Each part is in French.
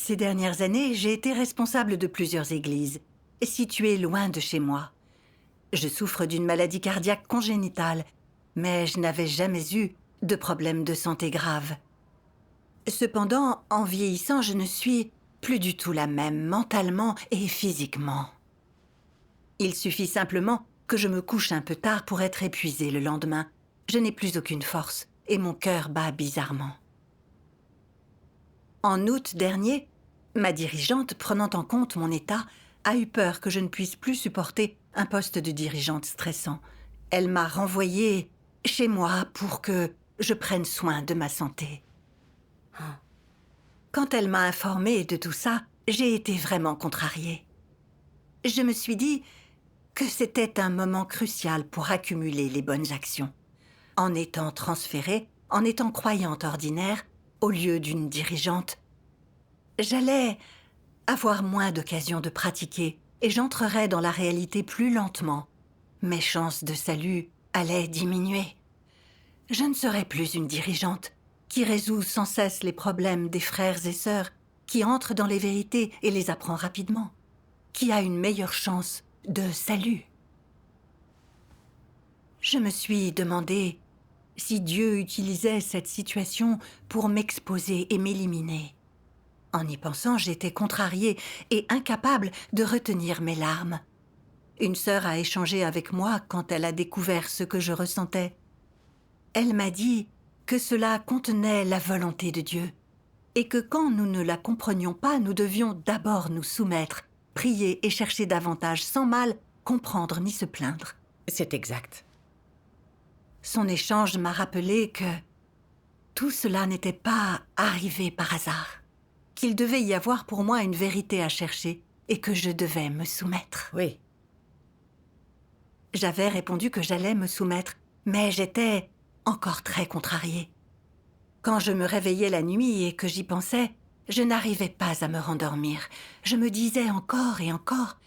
Ces dernières années, j'ai été responsable de plusieurs églises, situées loin de chez moi. Je souffre d'une maladie cardiaque congénitale, mais je n'avais jamais eu de problème de santé grave. Cependant, en vieillissant, je ne suis plus du tout la même, mentalement et physiquement. Il suffit simplement que je me couche un peu tard pour être épuisée le lendemain. Je n'ai plus aucune force et mon cœur bat bizarrement. En août dernier, ma dirigeante, prenant en compte mon état, a eu peur que je ne puisse plus supporter un poste de dirigeante stressant. Elle m'a renvoyée chez moi pour que je prenne soin de ma santé. Quand elle m'a informée de tout ça, j'ai été vraiment contrariée. Je me suis dit que c'était un moment crucial pour accumuler les bonnes actions. En étant transférée, en étant croyante ordinaire, au lieu d'une dirigeante, j'allais avoir moins d'occasions de pratiquer et j'entrerais dans la réalité plus lentement. Mes chances de salut allaient diminuer. Je ne serais plus une dirigeante qui résout sans cesse les problèmes des frères et sœurs, qui entre dans les vérités et les apprend rapidement, qui a une meilleure chance de salut. Je me suis demandé si Dieu utilisait cette situation pour m'exposer et m'éliminer. En y pensant, j'étais contrariée et incapable de retenir mes larmes. Une sœur a échangé avec moi quand elle a découvert ce que je ressentais. Elle m'a dit que cela contenait la volonté de Dieu et que quand nous ne la comprenions pas, nous devions d'abord nous soumettre, prier et chercher davantage sans mal comprendre ni se plaindre. C'est exact. Son échange m'a rappelé que tout cela n'était pas arrivé par hasard, qu'il devait y avoir pour moi une vérité à chercher et que je devais me soumettre. Oui. J'avais répondu que j'allais me soumettre, mais j'étais encore très contrariée. Quand je me réveillais la nuit et que j'y pensais, je n'arrivais pas à me rendormir. Je me disais encore et encore,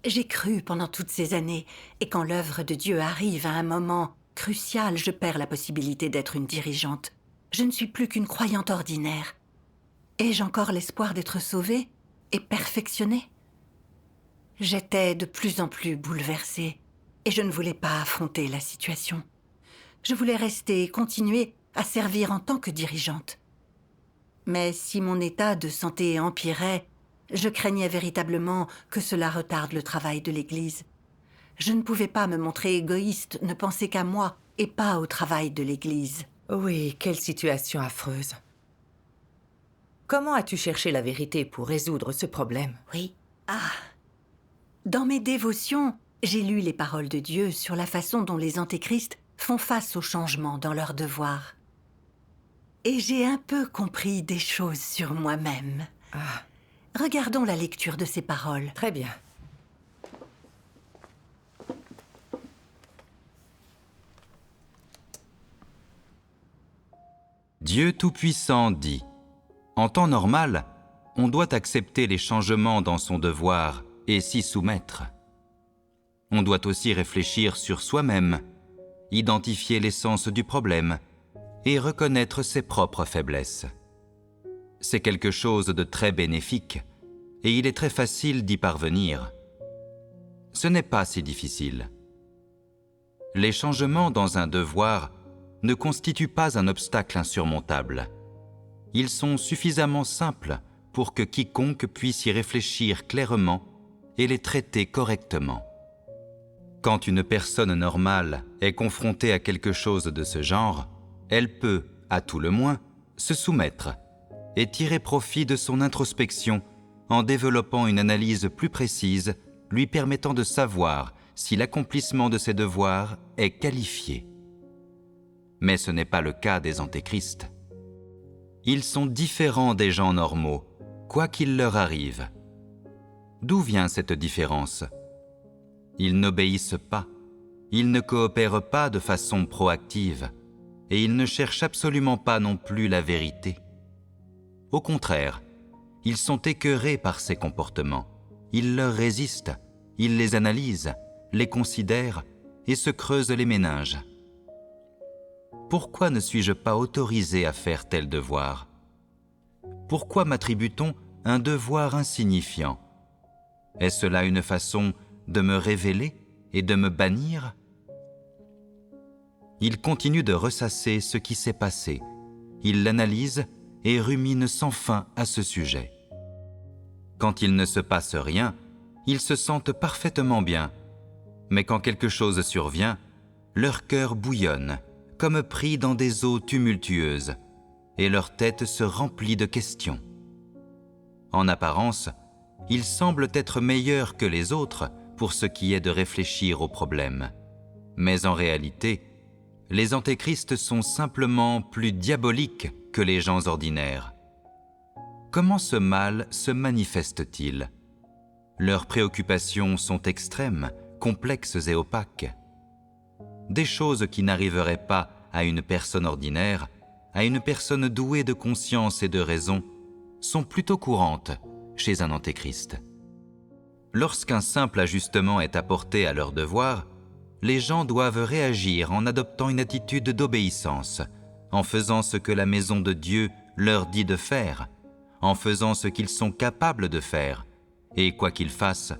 j'ai cru pendant toutes ces années, et quand l'œuvre de Dieu arrive à un moment crucial, je perds la possibilité d'être une dirigeante. Je ne suis plus qu'une croyante ordinaire. Ai-je encore l'espoir d'être sauvée et perfectionnée? J'étais de plus en plus bouleversée, et je ne voulais pas affronter la situation. Je voulais rester et continuer à servir en tant que dirigeante. Mais si mon état de santé empirait, je craignais véritablement que cela retarde le travail de l'Église. Je ne pouvais pas me montrer égoïste, ne penser qu'à moi et pas au travail de l'Église. Oui, quelle situation affreuse. Comment as-tu cherché la vérité pour résoudre ce problème? Oui. Dans mes dévotions, j'ai lu les paroles de Dieu sur la façon dont les antéchrists font face aux changements dans leurs devoirs. Et j'ai un peu compris des choses sur moi-même. Regardons la lecture de ces paroles. Très bien. Dieu Tout-Puissant dit : en temps normal, on doit accepter les changements dans son devoir et s'y soumettre. On doit aussi réfléchir sur soi-même, identifier l'essence du problème et reconnaître ses propres faiblesses. C'est quelque chose de très bénéfique et il est très facile d'y parvenir. Ce n'est pas si difficile. Les changements dans un devoir ne constituent pas un obstacle insurmontable. Ils sont suffisamment simples pour que quiconque puisse y réfléchir clairement et les traiter correctement. Quand une personne normale est confrontée à quelque chose de ce genre, elle peut, à tout le moins, se soumettre et tirer profit de son introspection en développant une analyse plus précise lui permettant de savoir si l'accomplissement de ses devoirs est qualifié. Mais ce n'est pas le cas des antéchrists. Ils sont différents des gens normaux, quoi qu'il leur arrive. D'où vient cette différence ? Ils n'obéissent pas, ils ne coopèrent pas de façon proactive, et ils ne cherchent absolument pas non plus la vérité. Au contraire, ils sont écœurés par ces comportements, ils leur résistent, ils les analysent, les considèrent et se creusent les méninges. Pourquoi ne suis-je pas autorisé à faire tel devoir ? Pourquoi m'attribue-t-on un devoir insignifiant. Est-ce là une façon de me révéler et de me bannir ? Il continue de ressasser ce qui s'est passé. Il l'analyse et rumine sans fin à ce sujet. Quand il ne se passe rien, ils se sentent parfaitement bien. Mais quand quelque chose survient, leur cœur bouillonne, comme pris dans des eaux tumultueuses, et leur tête se remplit de questions. En apparence, ils semblent être meilleurs que les autres pour ce qui est de réfléchir aux problèmes. Mais en réalité, les antéchrists sont simplement plus diaboliques que les gens ordinaires. Comment ce mal se manifeste-t-il ? Leurs préoccupations sont extrêmes, complexes et opaques. Des choses qui n'arriveraient pas à une personne ordinaire, à une personne douée de conscience et de raison, sont plutôt courantes chez un antéchrist. Lorsqu'un simple ajustement est apporté à leur devoir, les gens doivent réagir en adoptant une attitude d'obéissance, en faisant ce que la maison de Dieu leur dit de faire, en faisant ce qu'ils sont capables de faire, et quoi qu'ils fassent,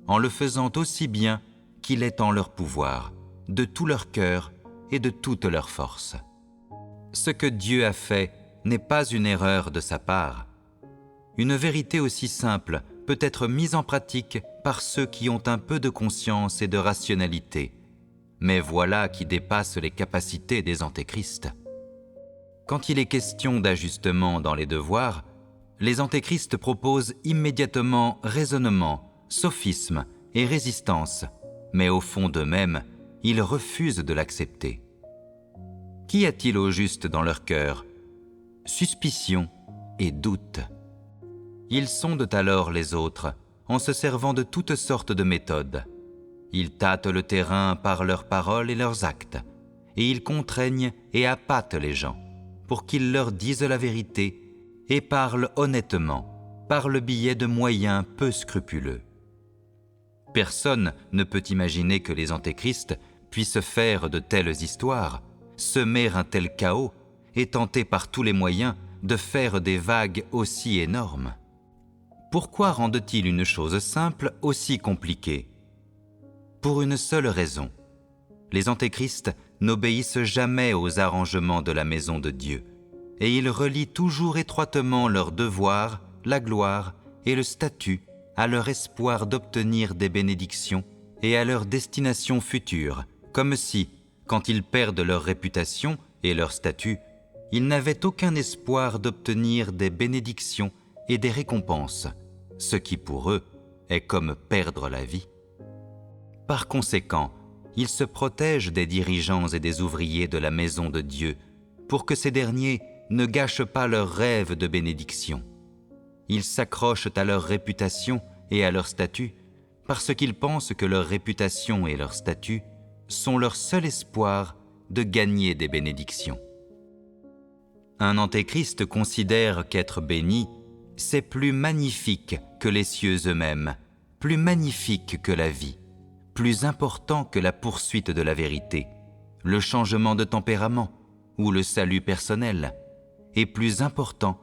en le faisant aussi bien qu'il est en leur pouvoir, de tout leur cœur et de toute leur force. Ce que Dieu a fait n'est pas une erreur de sa part. Une vérité aussi simple peut être mise en pratique par ceux qui ont un peu de conscience et de rationalité, mais voilà qui dépasse les capacités des antéchrists. Quand il est question d'ajustement dans les devoirs, les antéchrists proposent immédiatement raisonnement, sophisme et résistance, mais au fond d'eux-mêmes, ils refusent de l'accepter. Qu'y a-t-il au juste dans leur cœur ? Suspicion et doute. Ils sondent alors les autres en se servant de toutes sortes de méthodes. Ils tâtent le terrain par leurs paroles et leurs actes, et ils contraignent et appâtent les gens pour qu'ils leur disent la vérité et parlent honnêtement par le biais de moyens peu scrupuleux. Personne ne peut imaginer que les antéchrists puissent faire de telles histoires, semer un tel chaos et tenter par tous les moyens de faire des vagues aussi énormes. Pourquoi rendent-ils une chose simple aussi compliquée ? Pour une seule raison. Les antéchrists n'obéissent jamais aux arrangements de la maison de Dieu, et ils relient toujours étroitement leur devoir, la gloire et le statut à leur espoir d'obtenir des bénédictions et à leur destination future, comme si, quand ils perdent leur réputation et leur statut, ils n'avaient aucun espoir d'obtenir des bénédictions et des récompenses, ce qui pour eux est comme perdre la vie. Par conséquent, ils se protègent des dirigeants et des ouvriers de la maison de Dieu pour que ces derniers ne gâchent pas leurs rêves de bénédiction. Ils s'accrochent à leur réputation et à leur statut parce qu'ils pensent que leur réputation et leur statut sont leur seul espoir de gagner des bénédictions. Un antéchrist considère qu'être béni, c'est plus magnifique que les cieux eux-mêmes, plus magnifique que la vie, plus important que la poursuite de la vérité, le changement de tempérament ou le salut personnel, et plus important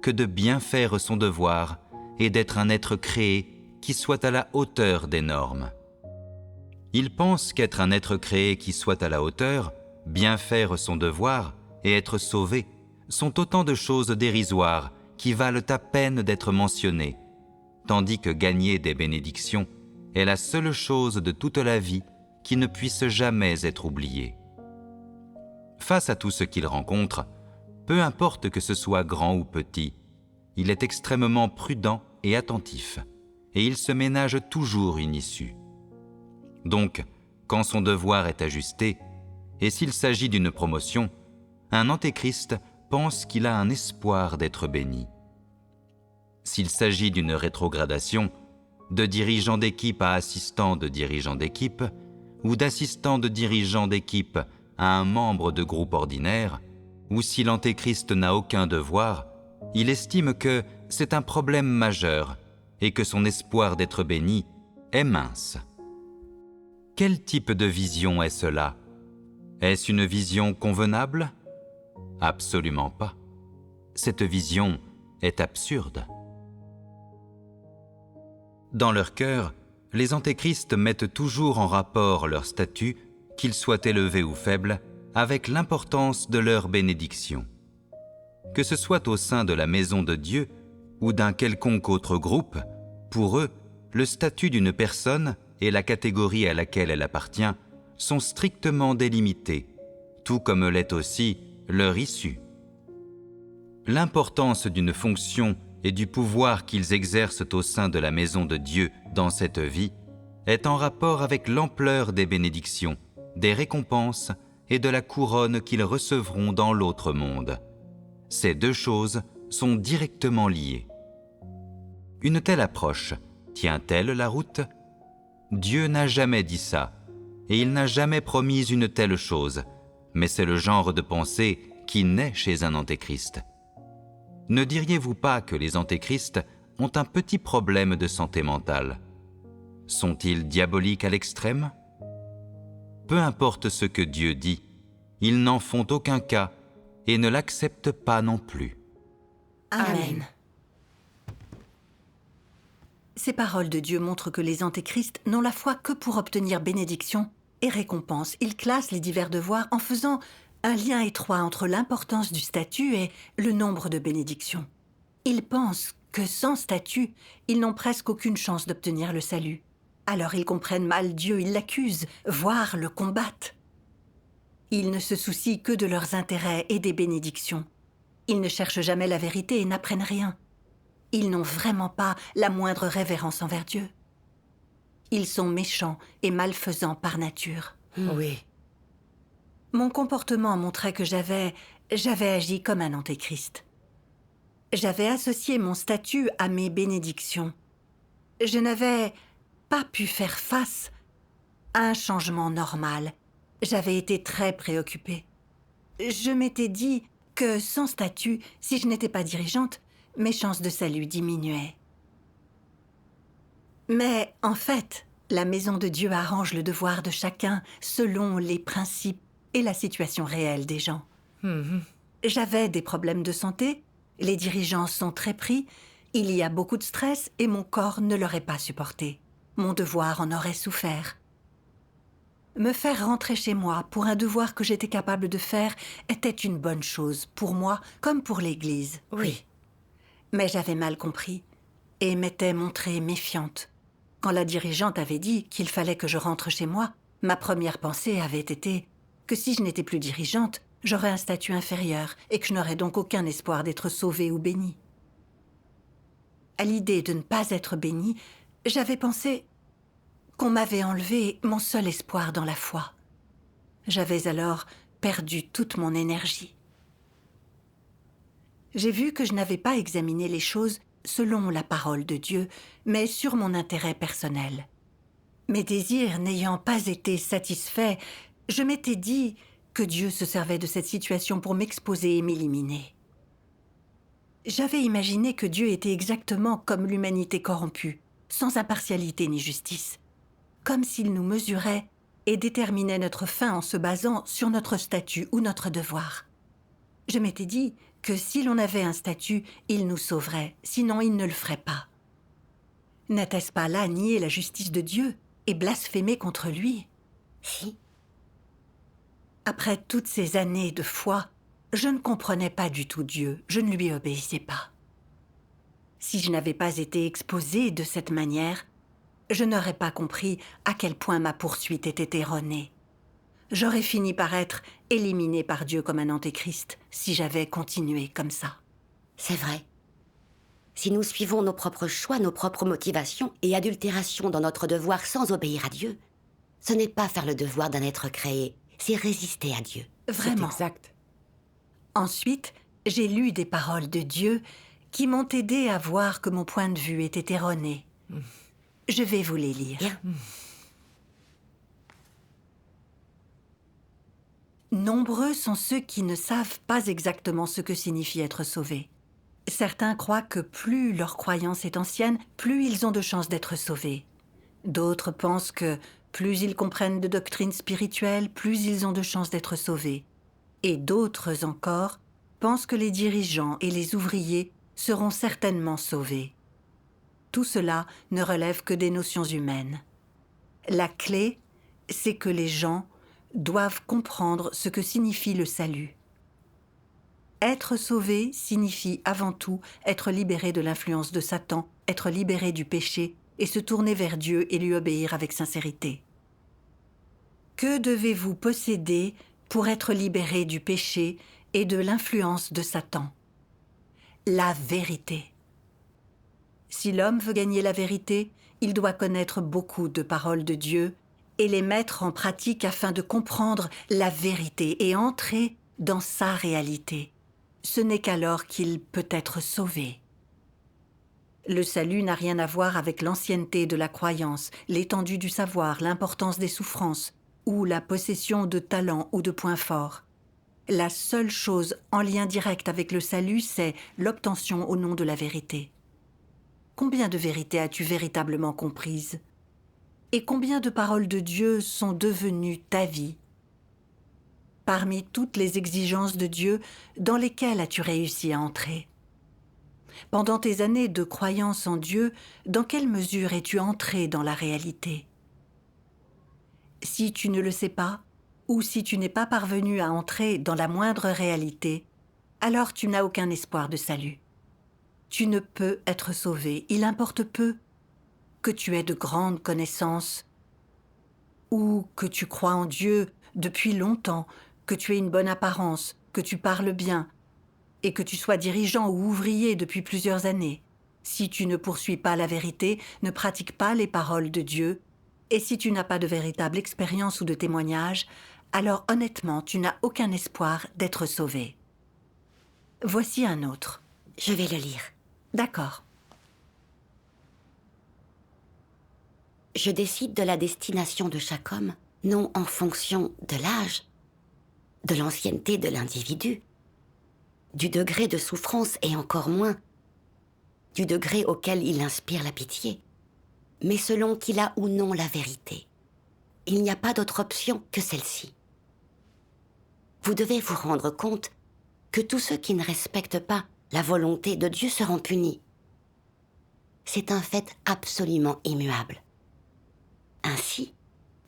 que de bien faire son devoir et d'être un être créé qui soit à la hauteur des normes. Il pense qu'être un être créé qui soit à la hauteur, bien faire son devoir et être sauvé sont autant de choses dérisoires qui valent à peine d'être mentionnées, tandis que gagner des bénédictions est la seule chose de toute la vie qui ne puisse jamais être oubliée. Face à tout ce qu'il rencontre, peu importe que ce soit grand ou petit, il est extrêmement prudent et attentif, et il se ménage toujours une issue. Donc, quand son devoir est ajusté, et s'il s'agit d'une promotion, un antéchrist pense qu'il a un espoir d'être béni. S'il s'agit d'une rétrogradation, de dirigeant d'équipe à assistant de dirigeant d'équipe, ou d'assistant de dirigeant d'équipe à un membre de groupe ordinaire, ou si l'antéchrist n'a aucun devoir, il estime que c'est un problème majeur et que son espoir d'être béni est mince. Quel type de vision est cela ? Est-ce une vision convenable ? Absolument pas. Cette vision est absurde. Dans leur cœur, les antéchrists mettent toujours en rapport leur statut, qu'ils soient élevés ou faibles, avec l'importance de leur bénédiction. Que ce soit au sein de la maison de Dieu ou d'un quelconque autre groupe, pour eux, le statut d'une personne et la catégorie à laquelle elle appartient sont strictement délimités, tout comme l'est aussi leur issue. L'importance d'une fonction et du pouvoir qu'ils exercent au sein de la maison de Dieu dans cette vie est en rapport avec l'ampleur des bénédictions, des récompenses et de la couronne qu'ils recevront dans l'autre monde. Ces deux choses sont directement liées. Une telle approche tient-elle la route ? Dieu n'a jamais dit ça, et il n'a jamais promis une telle chose, mais c'est le genre de pensée qui naît chez un antéchrist. Ne diriez-vous pas que les antéchrists ont un petit problème de santé mentale ? Sont-ils diaboliques à l'extrême ? Peu importe ce que Dieu dit, ils n'en font aucun cas et ne l'acceptent pas non plus. Amen. Ces paroles de Dieu montrent que les antéchrists n'ont la foi que pour obtenir bénédiction et récompense. Ils classent les divers devoirs en faisant un lien étroit entre l'importance du statut et le nombre de bénédictions. Ils pensent que sans statut, ils n'ont presque aucune chance d'obtenir le salut. Alors ils comprennent mal Dieu, ils l'accusent, voire le combattent. Ils ne se soucient que de leurs intérêts et des bénédictions. Ils ne cherchent jamais la vérité et n'apprennent rien. Ils n'ont vraiment pas la moindre révérence envers Dieu. Ils sont méchants et malfaisants par nature. Oui. Mon comportement montrait que j'avais agi comme un antéchrist. J'avais associé mon statut à mes bénédictions. Je n'avais pas pu faire face à un changement normal. J'avais été très préoccupée. Je m'étais dit que sans statut, si je n'étais pas dirigeante, mes chances de salut diminuaient. Mais en fait, la maison de Dieu arrange le devoir de chacun selon les principes et la situation réelle des gens. J'avais des problèmes de santé, les dirigeants sont très pris, il y a beaucoup de stress et mon corps ne l'aurait pas supporté. Mon devoir en aurait souffert. Me faire rentrer chez moi pour un devoir que j'étais capable de faire était une bonne chose, pour moi comme pour l'Église. Oui. Mais j'avais mal compris et m'étais montrée méfiante. Quand la dirigeante avait dit qu'il fallait que je rentre chez moi, ma première pensée avait été que si je n'étais plus dirigeante, j'aurais un statut inférieur et que je n'aurais donc aucun espoir d'être sauvée ou bénie. À l'idée de ne pas être bénie, j'avais pensé qu'on m'avait enlevé mon seul espoir dans la foi. J'avais alors perdu toute mon énergie. J'ai vu que je n'avais pas examiné les choses selon la parole de Dieu, mais sur mon intérêt personnel. Mes désirs n'ayant pas été satisfaits, je m'étais dit que Dieu se servait de cette situation pour m'exposer et m'éliminer. J'avais imaginé que Dieu était exactement comme l'humanité corrompue, sans impartialité ni justice, comme s'il nous mesurait et déterminait notre fin en se basant sur notre statut ou notre devoir. Je m'étais dit que si l'on avait un statut, il nous sauverait, sinon il ne le ferait pas. N'était-ce pas là nier la justice de Dieu et blasphémer contre lui ? Si. Après toutes ces années de foi, je ne comprenais pas du tout Dieu, je ne lui obéissais pas. Si je n'avais pas été exposée de cette manière, je n'aurais pas compris à quel point ma poursuite était erronée. J'aurais fini par être éliminée par Dieu comme un antéchrist si j'avais continué comme ça. C'est vrai. Si nous suivons nos propres choix, nos propres motivations et adultération dans notre devoir sans obéir à Dieu, ce n'est pas faire le devoir d'un être créé, c'est résister à Dieu. Vraiment. C'est exact. Ensuite, j'ai lu des paroles de Dieu qui m'ont aidé à voir que mon point de vue était erroné. Je vais vous les lire. Bien. Nombreux sont ceux qui ne savent pas exactement ce que signifie être sauvés. Certains croient que plus leur croyance est ancienne, plus ils ont de chances d'être sauvés. D'autres pensent que plus ils comprennent de doctrines spirituelles, plus ils ont de chances d'être sauvés. Et d'autres encore pensent que les dirigeants et les ouvriers seront certainement sauvés. Tout cela ne relève que des notions humaines. La clé, c'est que les gens doivent comprendre ce que signifie le salut. Être sauvé signifie avant tout être libéré de l'influence de Satan, être libéré du péché et se tourner vers Dieu et lui obéir avec sincérité. Que devez-vous posséder pour être libéré du péché et de l'influence de Satan? La vérité. Si l'homme veut gagner la vérité, il doit connaître beaucoup de paroles de Dieu et les mettre en pratique afin de comprendre la vérité et entrer dans sa réalité. Ce n'est qu'alors qu'il peut être sauvé. Le salut n'a rien à voir avec l'ancienneté de la croyance, l'étendue du savoir, l'importance des souffrances, ou la possession de talents ou de points forts. La seule chose en lien direct avec le salut, c'est l'obtention au nom de la vérité. Combien de vérités as-tu véritablement comprises? Et combien de paroles de Dieu sont devenues ta vie? Parmi toutes les exigences de Dieu, dans lesquelles as-tu réussi à entrer? Pendant tes années de croyance en Dieu, dans quelle mesure es-tu entré dans la réalité? Si tu ne le sais pas, ou si tu n'es pas parvenu à entrer dans la moindre réalité, alors tu n'as aucun espoir de salut. Tu ne peux être sauvé, il importe peu que tu aies de grandes connaissances, ou que tu crois en Dieu depuis longtemps, que tu aies une bonne apparence, que tu parles bien, et que tu sois dirigeant ou ouvrier depuis plusieurs années. Si tu ne poursuis pas la vérité, ne pratiques pas les paroles de Dieu, et si tu n'as pas de véritable expérience ou de témoignage, alors honnêtement, tu n'as aucun espoir d'être sauvé. Voici un autre. Je vais le lire. D'accord. Je décide de la destination de chaque homme, non en fonction de l'âge, de l'ancienneté de l'individu, du degré de souffrance et encore moins du degré auquel il inspire la pitié, mais selon qu'il a ou non la vérité. Il n'y a pas d'autre option que celle-ci. Vous devez vous rendre compte que tous ceux qui ne respectent pas la volonté de Dieu seront punis. C'est un fait absolument immuable. Ainsi,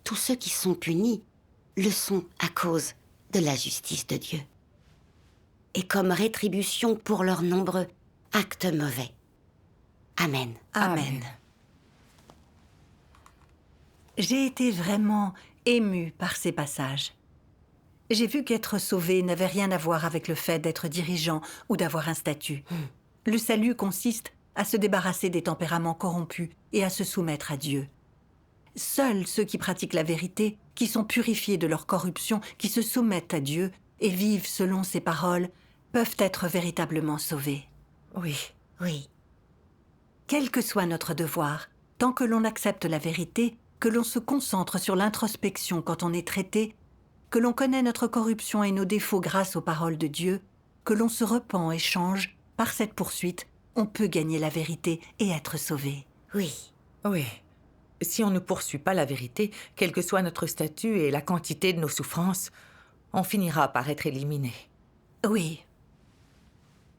tous ceux qui sont punis le sont à cause de la justice de Dieu et comme rétribution pour leurs nombreux actes mauvais. Amen. Amen. J'ai été vraiment émue par ces passages. J'ai vu qu'être sauvé n'avait rien à voir avec le fait d'être dirigeant ou d'avoir un statut. Le salut consiste à se débarrasser des tempéraments corrompus et à se soumettre à Dieu. Seuls ceux qui pratiquent la vérité, qui sont purifiés de leur corruption, qui se soumettent à Dieu et vivent selon ses paroles, peuvent être véritablement sauvés. Oui. Oui, Quel que soit notre devoir, tant que l'on accepte la vérité, que l'on se concentre sur l'introspection quand on est traité, que l'on connaît notre corruption et nos défauts grâce aux paroles de Dieu, que l'on se repent et change, par cette poursuite, on peut gagner la vérité et être sauvé. oui. Oui. Si on ne poursuit pas la vérité, quel que soit notre statut et la quantité de nos souffrances, on finira par être éliminé. Oui.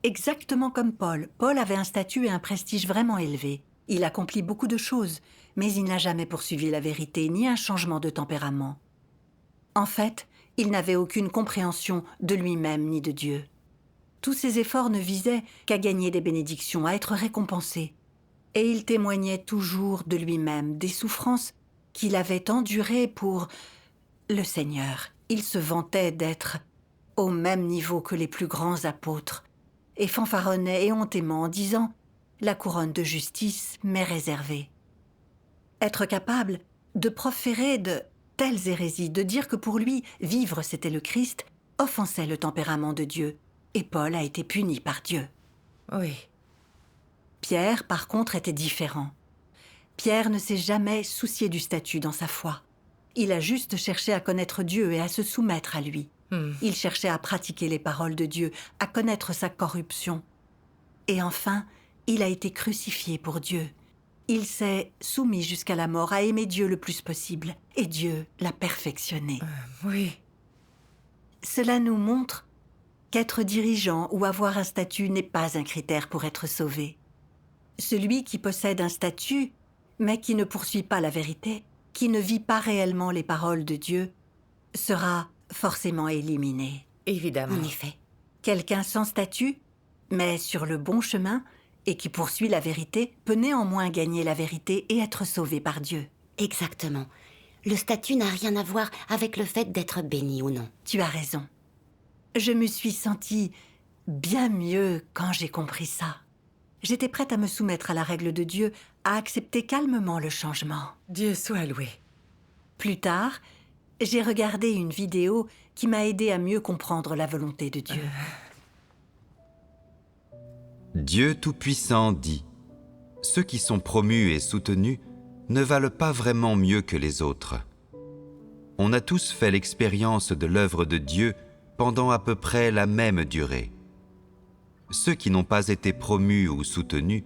Exactement comme Paul. Paul avait un statut et un prestige vraiment élevés. Il accomplit beaucoup de choses, mais il n'a jamais poursuivi la vérité ni un changement de tempérament. En fait, il n'avait aucune compréhension de lui-même ni de Dieu. Tous ses efforts ne visaient qu'à gagner des bénédictions, à être récompensé. Et il témoignait toujours de lui-même, des souffrances qu'il avait endurées pour le Seigneur. Il se vantait d'être au même niveau que les plus grands apôtres, et fanfaronnait éhontément en disant « La couronne de justice m'est réservée ». Être capable de proférer de telles hérésies, de dire que pour lui, vivre c'était le Christ, offensait le tempérament de Dieu, et Paul a été puni par Dieu. Oui. Pierre, par contre, était différent. Pierre ne s'est jamais soucié du statut dans sa foi. Il a juste cherché à connaître Dieu et à se soumettre à lui. Il cherchait à pratiquer les paroles de Dieu, à connaître sa corruption. Et enfin, il a été crucifié pour Dieu. Il s'est soumis jusqu'à la mort à aimer Dieu le plus possible, et Dieu l'a perfectionné. Oui. Cela nous montre qu'être dirigeant ou avoir un statut n'est pas un critère pour être sauvé. Celui qui possède un statut, mais qui ne poursuit pas la vérité, qui ne vit pas réellement les paroles de Dieu, sera forcément éliminé. Évidemment. En effet. Quelqu'un sans statut, mais sur le bon chemin, et qui poursuit la vérité, peut néanmoins gagner la vérité et être sauvé par Dieu. Exactement. Le statut n'a rien à voir avec le fait d'être béni ou non. Tu as raison. Je me suis sentie bien mieux quand j'ai compris ça. J'étais prête à me soumettre à la règle de Dieu, à accepter calmement le changement. Dieu soit loué. Plus tard, j'ai regardé une vidéo qui m'a aidé à mieux comprendre la volonté de Dieu. Dieu Tout-Puissant dit « Ceux qui sont promus et soutenus ne valent pas vraiment mieux que les autres. On a tous fait l'expérience de l'œuvre de Dieu pendant à peu près la même durée. Ceux qui n'ont pas été promus ou soutenus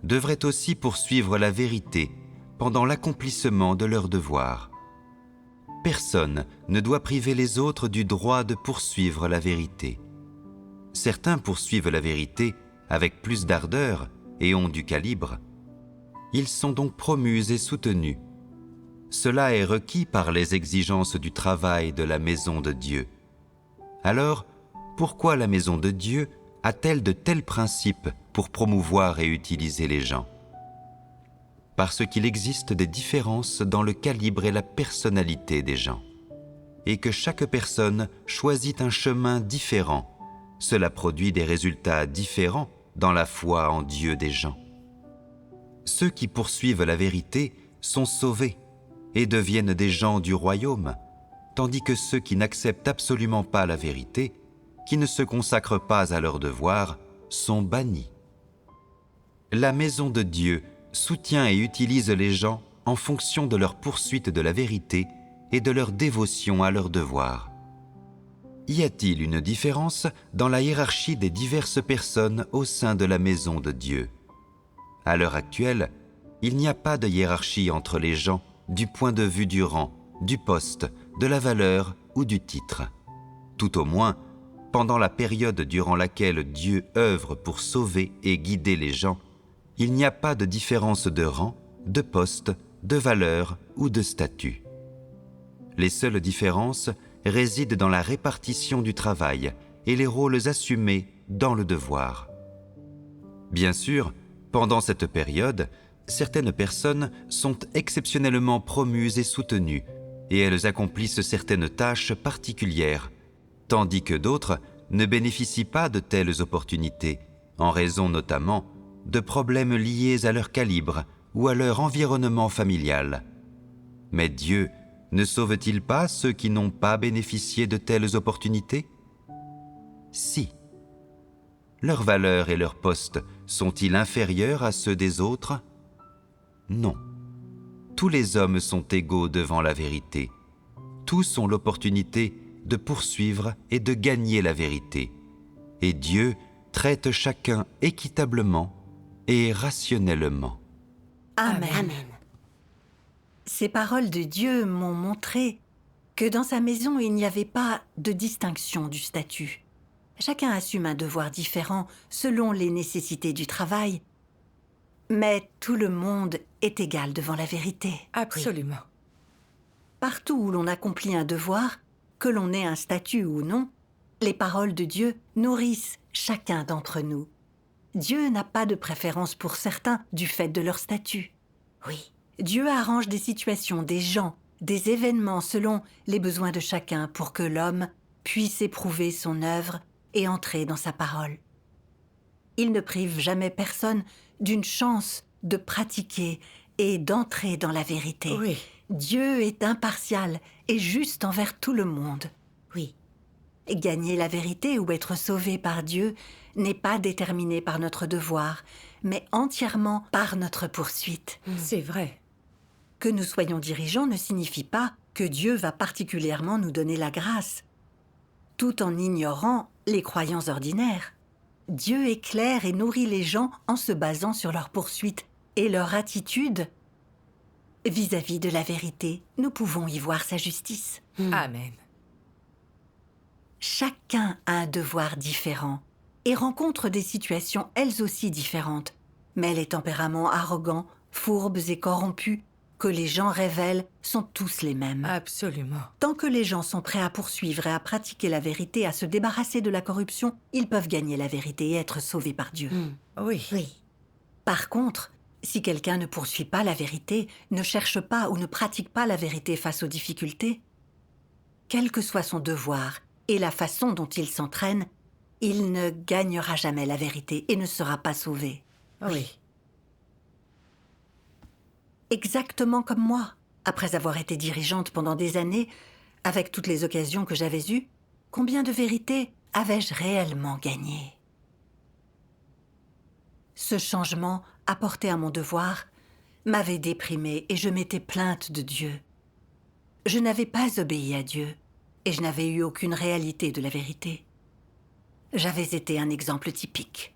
devraient aussi poursuivre la vérité pendant l'accomplissement de leur devoir. Personne ne doit priver les autres du droit de poursuivre la vérité. Certains poursuivent la vérité avec plus d'ardeur et ont du calibre. Ils sont donc promus et soutenus. Cela est requis par les exigences du travail de la maison de Dieu. Alors, pourquoi la maison de Dieu a-t-elle de tels principes pour promouvoir et utiliser les gens? Parce qu'il existe des différences dans le calibre et la personnalité des gens, et que chaque personne choisit un chemin différent. Cela produit des résultats différents dans la foi en Dieu des gens. Ceux qui poursuivent la vérité sont sauvés et deviennent des gens du royaume, tandis que ceux qui n'acceptent absolument pas la vérité, qui ne se consacrent pas à leur devoir, sont bannis. La maison de Dieu soutient et utilise les gens en fonction de leur poursuite de la vérité et de leur dévotion à leur devoir. Y a-t-il une différence dans la hiérarchie des diverses personnes au sein de la maison de Dieu? À l'heure actuelle, il n'y a pas de hiérarchie entre les gens du point de vue du rang, du poste, de la valeur ou du titre. Tout au moins, pendant la période durant laquelle Dieu œuvre pour sauver et guider les gens, il n'y a pas de différence de rang, de poste, de valeur ou de statut. Les seules différences résident dans la répartition du travail et les rôles assumés dans le devoir. Bien sûr, pendant cette période, certaines personnes sont exceptionnellement promues et soutenues, et elles accomplissent certaines tâches particulières, tandis que d'autres ne bénéficient pas de telles opportunités, en raison notamment de problèmes liés à leur calibre ou à leur environnement familial. Mais Dieu ne sauve-t-il pas ceux qui n'ont pas bénéficié de telles opportunités? Si. Leur valeur et leur poste sont-ils inférieurs à ceux des autres? Non. Tous les hommes sont égaux devant la vérité. Tous ont l'opportunité de poursuivre et de gagner la vérité. Et Dieu traite chacun équitablement et rationnellement. Amen. Amen. Ces paroles de Dieu m'ont montré que dans sa maison, il n'y avait pas de distinction du statut. Chacun assume un devoir différent selon les nécessités du travail, mais tout le monde est égal devant la vérité. Absolument. Partout où l'on accomplit un devoir, que l'on ait un statut ou non, les paroles de Dieu nourrissent chacun d'entre nous. Dieu n'a pas de préférence pour certains du fait de leur statut. Oui. Dieu arrange des situations, des gens, des événements selon les besoins de chacun pour que l'homme puisse éprouver son œuvre et entrer dans sa parole. Il ne prive jamais personne d'une chance de pratiquer et d'entrer dans la vérité. Oui. Dieu est impartial et juste envers tout le monde. Oui. Gagner la vérité ou être sauvé par Dieu n'est pas déterminé par notre devoir, mais entièrement par notre poursuite. C'est vrai. Que nous soyons dirigeants ne signifie pas que Dieu va particulièrement nous donner la grâce, tout en ignorant les croyants ordinaires. Dieu éclaire et nourrit les gens en se basant sur leur poursuite et leur attitude vis-à-vis de la vérité. Nous pouvons y voir sa justice. Amen. Chacun a un devoir différent et rencontre des situations elles aussi différentes. Mais les tempéraments arrogants, fourbes et corrompus que les gens révèlent sont tous les mêmes. Absolument. Tant que les gens sont prêts à poursuivre et à pratiquer la vérité, à se débarrasser de la corruption, ils peuvent gagner la vérité et être sauvés par Dieu. Oui. Oui. Par contre, si quelqu'un ne poursuit pas la vérité, ne cherche pas ou ne pratique pas la vérité face aux difficultés, quel que soit son devoir et la façon dont il s'entraîne, il ne gagnera jamais la vérité et ne sera pas sauvé. Oui. Exactement comme moi. Après avoir été dirigeante pendant des années, avec toutes les occasions que j'avais eues, combien de vérités avais-je réellement gagné? Ce changement, apporté à mon devoir, m'avait déprimée et je m'étais plainte de Dieu. Je n'avais pas obéi à Dieu et je n'avais eu aucune réalité de la vérité. J'avais été un exemple typique.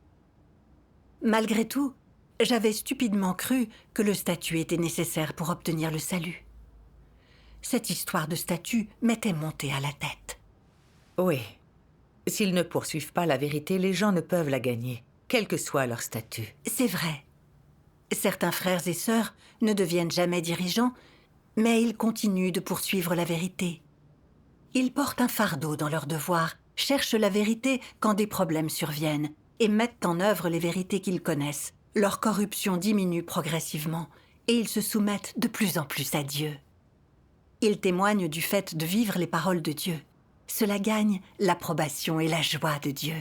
Malgré tout, j'avais stupidement cru que le statut était nécessaire pour obtenir le salut. Cette histoire de statut m'était montée à la tête. Oui. S'ils ne poursuivent pas la vérité, les gens ne peuvent la gagner, quel que soit leur statut. C'est vrai. Certains frères et sœurs ne deviennent jamais dirigeants, mais ils continuent de poursuivre la vérité. Ils portent un fardeau dans leur devoir, cherchent la vérité quand des problèmes surviennent et mettent en œuvre les vérités qu'ils connaissent. Leur corruption diminue progressivement et ils se soumettent de plus en plus à Dieu. Ils témoignent du fait de vivre les paroles de Dieu. Cela gagne l'approbation et la joie de Dieu.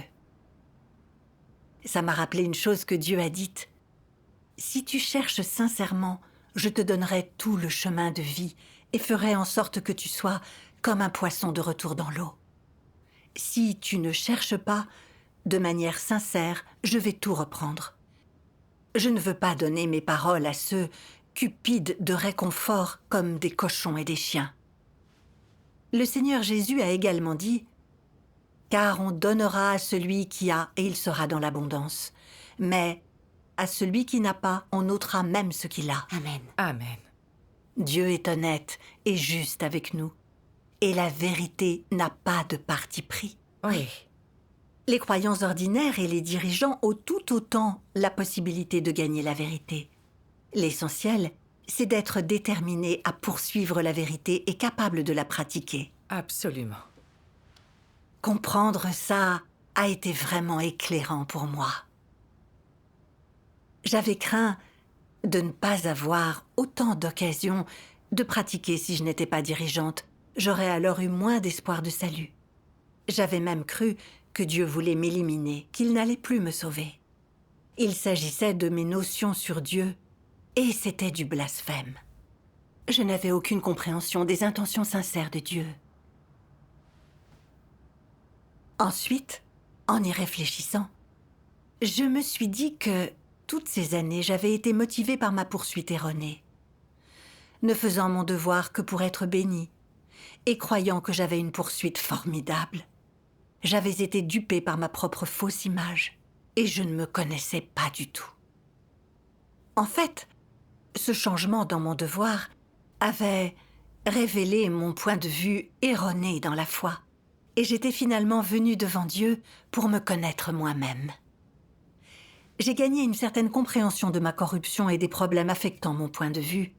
Ça m'a rappelé une chose que Dieu a dite. « Si tu cherches sincèrement, je te donnerai tout le chemin de vie et ferai en sorte que tu sois comme un poisson de retour dans l'eau. Si tu ne cherches pas, de manière sincère, je vais tout reprendre. Je ne veux pas donner mes paroles à ceux cupides de réconfort comme des cochons et des chiens. » Le Seigneur Jésus a également dit « Car on donnera à celui qui a et il sera dans l'abondance. Mais à celui qui n'a pas, on ôtera même ce qu'il a. » Amen. Amen. Dieu est honnête et juste avec nous. Et la vérité n'a pas de parti pris. Oui. Les croyants ordinaires et les dirigeants ont tout autant la possibilité de gagner la vérité. L'essentiel, c'est d'être déterminé à poursuivre la vérité et capable de la pratiquer. Absolument. Comprendre ça a été vraiment éclairant pour moi. J'avais craint de ne pas avoir autant d'occasions de pratiquer si je n'étais pas dirigeante. J'aurais alors eu moins d'espoir de salut. J'avais même cru que Dieu voulait m'éliminer, qu'il n'allait plus me sauver. Il s'agissait de mes notions sur Dieu, et c'était du blasphème. Je n'avais aucune compréhension des intentions sincères de Dieu. Ensuite, en y réfléchissant, je me suis dit que toutes ces années, j'avais été motivée par ma poursuite erronée, ne faisant mon devoir que pour être bénie, et croyant que j'avais une poursuite formidable. J'avais été dupée par ma propre fausse image, et je ne me connaissais pas du tout. En fait, ce changement dans mon devoir avait révélé mon point de vue erroné dans la foi, et j'étais finalement venue devant Dieu pour me connaître moi-même. J'ai gagné une certaine compréhension de ma corruption et des problèmes affectant mon point de vue.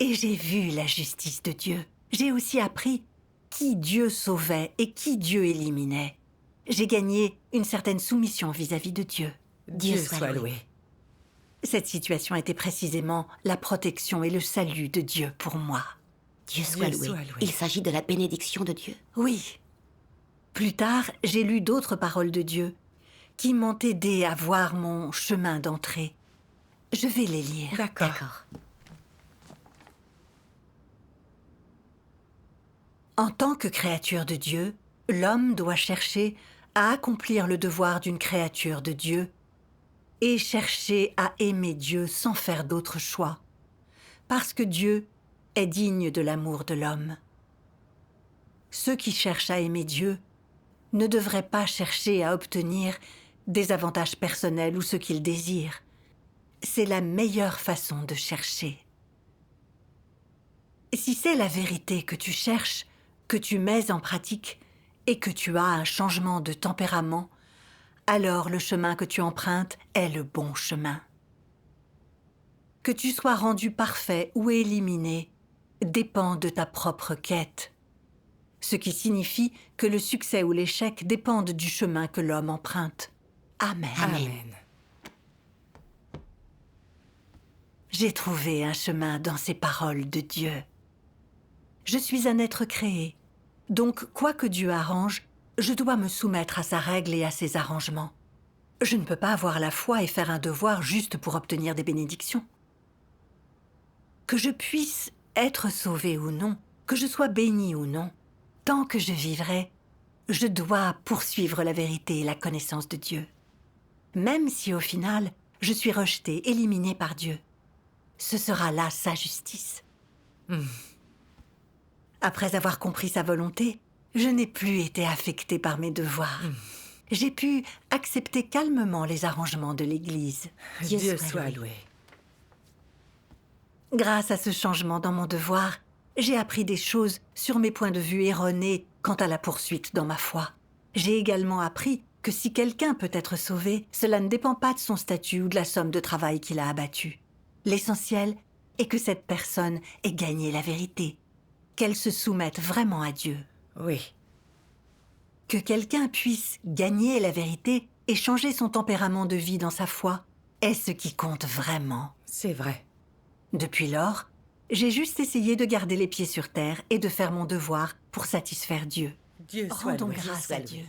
Et j'ai vu la justice de Dieu. J'ai aussi appris qui Dieu sauvait et qui Dieu éliminait. J'ai gagné une certaine soumission vis-à-vis de Dieu. Dieu soit loué. Cette situation était précisément la protection et le salut de Dieu pour moi. Dieu soit loué. Il s'agit de la bénédiction de Dieu. Oui. Plus tard, j'ai lu d'autres paroles de Dieu qui m'ont aidé à voir mon chemin d'entrée. Je vais les lire. D'accord. En tant que créature de Dieu, l'homme doit chercher à accomplir le devoir d'une créature de Dieu et chercher à aimer Dieu sans faire d'autre choix, parce que Dieu est digne de l'amour de l'homme. Ceux qui cherchent à aimer Dieu ne devraient pas chercher à obtenir des avantages personnels ou ce qu'ils désirent. C'est la meilleure façon de chercher. Si c'est la vérité que tu cherches, que tu mets en pratique et que tu as un changement de tempérament, alors le chemin que tu empruntes est le bon chemin. Que tu sois rendu parfait ou éliminé dépend de ta propre quête, ce qui signifie que le succès ou l'échec dépendent du chemin que l'homme emprunte. Amen. Amen. J'ai trouvé un chemin dans ces paroles de Dieu. Je suis un être créé, donc quoi que Dieu arrange, je dois me soumettre à sa règle et à ses arrangements. Je ne peux pas avoir la foi et faire un devoir juste pour obtenir des bénédictions. Que je puisse être sauvé ou non, que je sois béni ou non, tant que je vivrai, je dois poursuivre la vérité et la connaissance de Dieu. Même si au final, je suis rejeté, éliminé par Dieu, ce sera là sa justice. Après avoir compris sa volonté, je n'ai plus été affectée par mes devoirs. J'ai pu accepter calmement les arrangements de l'Église. Dieu soit loué. Grâce à ce changement dans mon devoir, j'ai appris des choses sur mes points de vue erronés quant à la poursuite dans ma foi. J'ai également appris que si quelqu'un peut être sauvé, cela ne dépend pas de son statut ou de la somme de travail qu'il a abattue. L'essentiel est que cette personne ait gagné la vérité, qu'elle se soumette vraiment à Dieu. Oui. Que quelqu'un puisse gagner la vérité et changer son tempérament de vie dans sa foi est ce qui compte vraiment. C'est vrai. Depuis lors, j'ai juste essayé de garder les pieds sur terre et de faire mon devoir pour satisfaire Dieu. Dieu soit Rendons loué. grâce à Dieu.